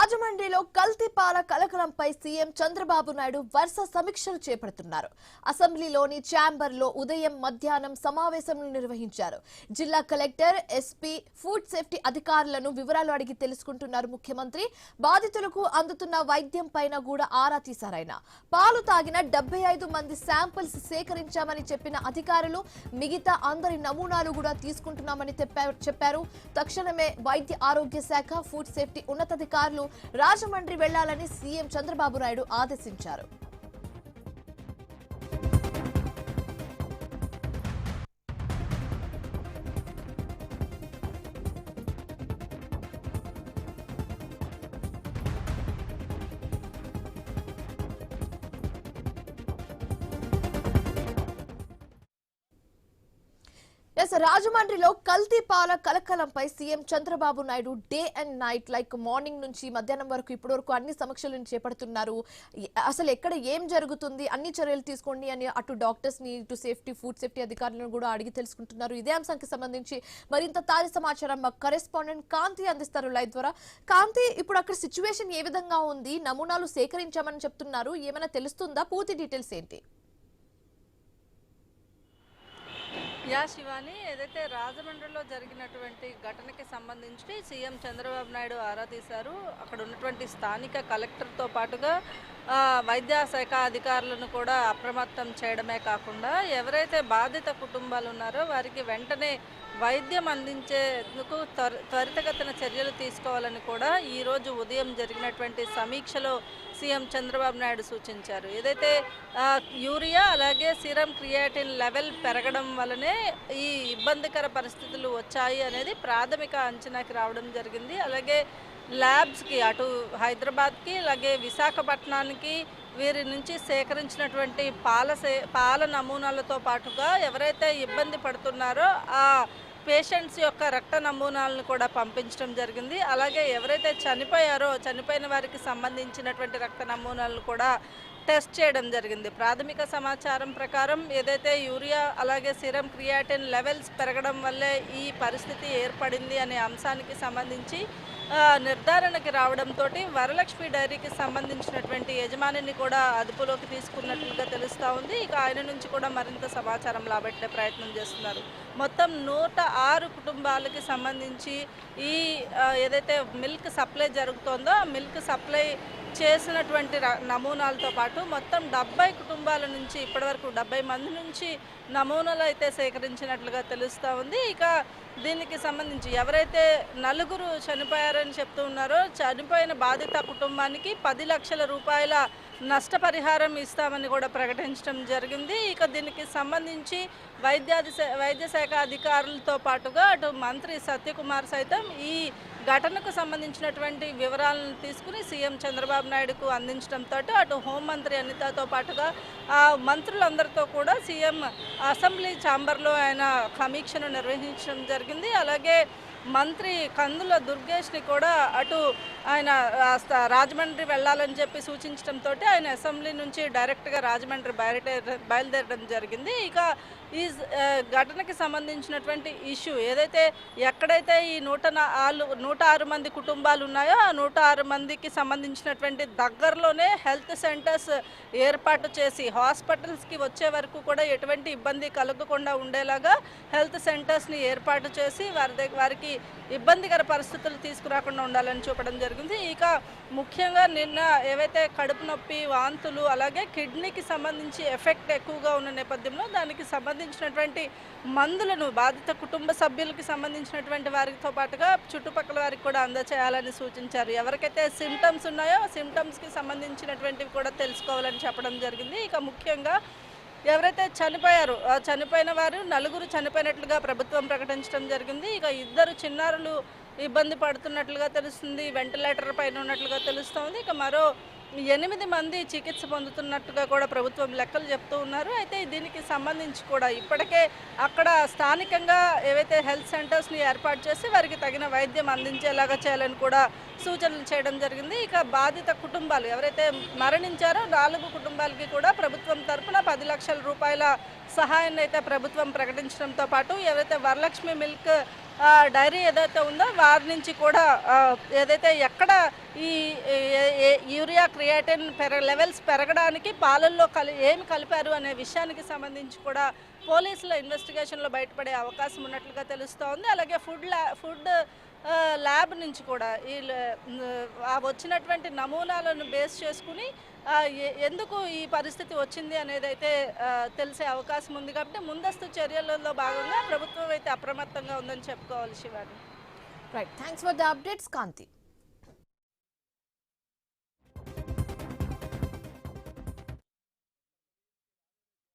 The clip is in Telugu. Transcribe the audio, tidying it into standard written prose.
రాజమండ్రిలో కల్తీ పాల కలకలంపై సీఎం చంద్రబాబు నాయుడు వరుస సమీక్షలు చేపడుతున్నారు. అసెంబ్లీలోని ఛాంబర్లో ఉదయం మధ్యాహ్నం సమావేశంలు నిర్వహించారు. జిల్లా కలెక్టర్, ఎస్పీ, ఫుడ్ సేఫ్టీ అధికారులను వివరాలు అడిగి తెలుసుకుంటున్నారు ముఖ్యమంత్రి. బాధితులకు అందుతున్న వైద్యం పైన కూడా ఆరా తీశారాయన. పాలు తాగిన 75 మంది శాంపిల్స్ సేకరించామని చెప్పిన అధికారులు మిగతా అందరి నమూనాలు కూడా తీసుకుంటున్నామని చెప్పారు. తక్షణమే వైద్య ఆరోగ్య శాఖ, ఫుడ్ సేఫ్టీ ఉన్నతాధికారులు రాజమండ్రి వెళ్లాలని సీఎం చంద్రబాబు నాయుడు ఆదేశించారు. రాజమండ్రిలో కల్తీ పాల కలకలంపై CM Chandrababu Naidu day and night morning నుంచి మధ్యాహ్నం వరకు ఇప్పటి వరకు అన్ని సమీక్షలను చేపడుతున్నారు. అసలు ఎక్కడ ఏం జరుగుతుంది, అన్ని చర్యలు తీసుకోండి అని అటు డాక్టర్స్ ని, ఇటు సేఫ్టీ, ఫుడ్ సేఫ్టీ అధికారులను కూడా అడిగి తెలుసుకుంటున్నారు. ఇదే అంశానికి సంబంధించి మరింత తాజా సమాచారం మా కరెస్పాండెంట్ కాంతి అందిస్తారు లైవ్ ద్వారా. కాంతి, ఇప్పుడు అక్కడ సిచ్యువేషన్ ఏ విధంగా ఉంది? నమూనాలు సేకరించామని చెప్తున్నారు, ఏమైనా తెలుస్తుందా? పూర్తి డీటెయిల్స్ ఏంటి? శివాని, ఏదైతే రాజమండ్రిలో జరిగినటువంటి ఘటనకి సంబంధించి సీఎం చంద్రబాబు నాయుడు ఆరా తీశారు. అక్కడ ఉన్నటువంటి స్థానిక కలెక్టర్తో పాటుగా వైద్య శాఖ అధికారులను కూడా అప్రమత్తం చేయడమే కాకుండా ఎవరైతే బాధిత కుటుంబాలు ఉన్నారో వారికి వెంటనే వైద్యం అందించేందుకు త్వరితగతిన చర్యలు తీసుకోవాలని కూడా ఈరోజు ఉదయం జరిగినటువంటి సమీక్షలో సీఎం చంద్రబాబు నాయుడు సూచించారు. ఏదైతే యూరియా అలాగే సీరం క్రియాటిన్ లెవెల్ పెరగడం వల్లనే ఈ ఇబ్బందికర పరిస్థితులు వచ్చాయి అనేది ప్రాథమిక అంచనాకి రావడం జరిగింది. అలాగే ల్యాబ్స్కి, అటు హైదరాబాద్కి అలాగే విశాఖపట్నానికి వీరి నుంచి సేకరించినటువంటి పాల నమూనాలతో పాటుగా ఎవరైతే ఇబ్బంది పడుతున్నారో ఆ పేషెంట్స్ యొక్క రక్త నమూనాలను కూడా పంపించడం జరిగింది. అలాగే ఎవరైతే చనిపోయారో చనిపోయిన వారికి సంబంధించినటువంటి రక్త నమూనాలను కూడా టెస్ట్ చేయడం జరిగింది. ప్రాథమిక సమాచారం ప్రకారం ఏదైతే యూరియా అలాగే సీరం క్రియాటిన్ లెవెల్స్ పెరగడం వల్లే ఈ పరిస్థితి ఏర్పడింది అనే అంశానికి సంబంధించి నిర్ధారణకి రావడంతో వరలక్ష్మి డైరీకి సంబంధించినటువంటి యజమానిని కూడా అదుపులోకి తీసుకున్నట్లుగా తెలుస్తూ ఉంది. ఇక ఆయన నుంచి కూడా మరింత సమాచారం రాబట్టే ప్రయత్నం చేస్తున్నారు. మొత్తం 106 కుటుంబాలకి సంబంధించి ఈ ఏదైతే మిల్క్ సప్లై జరుగుతోందో ఆ మిల్క్ సప్లై చేసినటువంటి నమూనాలతో పాటు మొత్తం 70 కుటుంబాల నుంచి ఇప్పటివరకు 70 మంది నుంచి నమూనాలు అయితే సేకరించినట్లుగా తెలుస్తూ ఉంది. ఇక దీనికి సంబంధించి ఎవరైతే 4 చనిపోయారని చెప్తూ ఉన్నారో చనిపోయిన బాధిత కుటుంబానికి 10 లక్షల రూపాయల నష్టపరిహారం ఇస్తామని కూడా ప్రకటించడం జరిగింది. ఇక దీనికి సంబంధించి వైద్య శాఖ అధికారులతో పాటుగా అటు మంత్రి సత్యకుమార్ సైతం ఈ ఘటనకు సంబంధించినటువంటి వివరాలను తీసుకుని సీఎం చంద్రబాబు నాయుడుకు అందించడంతో అటు హోంమంత్రి అనితతో పాటుగా మంత్రులందరితో కూడా సీఎం అసెంబ్లీ ఛాంబర్లో ఆయన సమీక్షను నిర్వహించడం జరిగింది. అలాగే మంత్రి కందుల దుర్గేష్ని కూడా అటు ఆయన రాజమండ్రి వెళ్ళాలని చెప్పి సూచించడంతో ఆయన అసెంబ్లీ నుంచి డైరెక్ట్గా రాజమండ్రి బయలుదేరడం జరిగింది. ఇక ఈ ఘటనకి సంబంధించినటువంటి ఇష్యూ ఏదైతే ఎక్కడైతే ఈ 106 మంది కుటుంబాలు ఉన్నాయో ఆ 106 మందికి సంబంధించినటువంటి దగ్గరలోనే హెల్త్ సెంటర్స్ ఏర్పాటు చేసి హాస్పిటల్స్కి వచ్చే వరకు కూడా ఎటువంటి ఇబ్బంది కలగకుండా ఉండేలాగా హెల్త్ సెంటర్స్ని ఏర్పాటు చేసి వారికి ఇబ్బందికర పరిస్థితులు తీసుకురాకుండా ఉండాలని చూపడం జరిగింది. ఇక ముఖ్యంగా నిన్న ఏవైతే కడుపు నొప్పి, వాంతులు అలాగే కిడ్నీకి సంబంధించి ఎఫెక్ట్ ఎక్కువగా ఉన్న నేపథ్యంలో దానికి సంబంధించినటువంటి మందులను బాధిత కుటుంబ సభ్యులకి సంబంధించినటువంటి వారితో పాటుగా చుట్టుపక్కల వారికి కూడా అందచేయాలని సూచించారు. ఎవరికైతే సిమ్టమ్స్ ఉన్నాయో ఆ సిమ్టమ్స్కి సంబంధించినటువంటివి కూడా తెలుసుకోవాలని చెప్పడం జరిగింది. ఇక ముఖ్యంగా ఎవరైతే చనిపోయారో చనిపోయిన వారు 4 చనిపోయినట్లుగా ప్రభుత్వం ప్రకటించడం జరిగింది. ఇక 2 చిన్నారులు ఇబ్బంది పడుతున్నట్లుగా తెలుస్తుంది, వెంటిలేటర్ పైన ఉన్నట్లుగా తెలుస్తోంది. ఇక మరో 8 మంది చికిత్స పొందుతున్నట్టుగా కూడా ప్రభుత్వం లెక్కలు చెప్తూ ఉన్నారు. అయితే దీనికి సంబంధించి కూడా ఇప్పటికే అక్కడ స్థానికంగా ఏవైతే హెల్త్ సెంటర్స్ని ఏర్పాటు చేసి వారికి తగిన వైద్యం అందించేలాగా చేయాలని కూడా సూచనలు చేయడం జరిగింది. ఇక బాధిత కుటుంబాలు ఎవరైతే మరణించారో 4 కుటుంబాలకి కూడా ప్రభుత్వం తరఫున 10 లక్షల రూపాయల సహాయాన్ని అయితే ప్రభుత్వం ప్రకటించడంతో పాటు ఎవరైతే వరలక్ష్మి మిల్క్ డైరీ ఏదైతే ఉందో వారి నుంచి కూడా ఏదైతే ఎక్కడ ఈ యూరియా క్రియేటిన్ లెవెల్స్ పెరగడానికి పాలల్లో ఏమి కలిపారు అనే విషయానికి సంబంధించి కూడా పోలీసుల ఇన్వెస్టిగేషన్లో బయటపడే అవకాశం ఉన్నట్లుగా తెలుస్తోంది. అలాగే ఫుడ్ ల్యాబ్ నుంచి కూడా వచ్చినటువంటి నమూనాలను బేస్ చేసుకుని ఎందుకు ఈ పరిస్థితి వచ్చింది అనేది అయితే తెలిసే అవకాశం ఉంది. కాబట్టి ముందస్తు చర్యలలో భాగంగా ప్రభుత్వం అయితే అప్రమత్తంగా ఉందని చెప్పుకోవాలి. Shivani. Right, thanks for the updates Kanthi.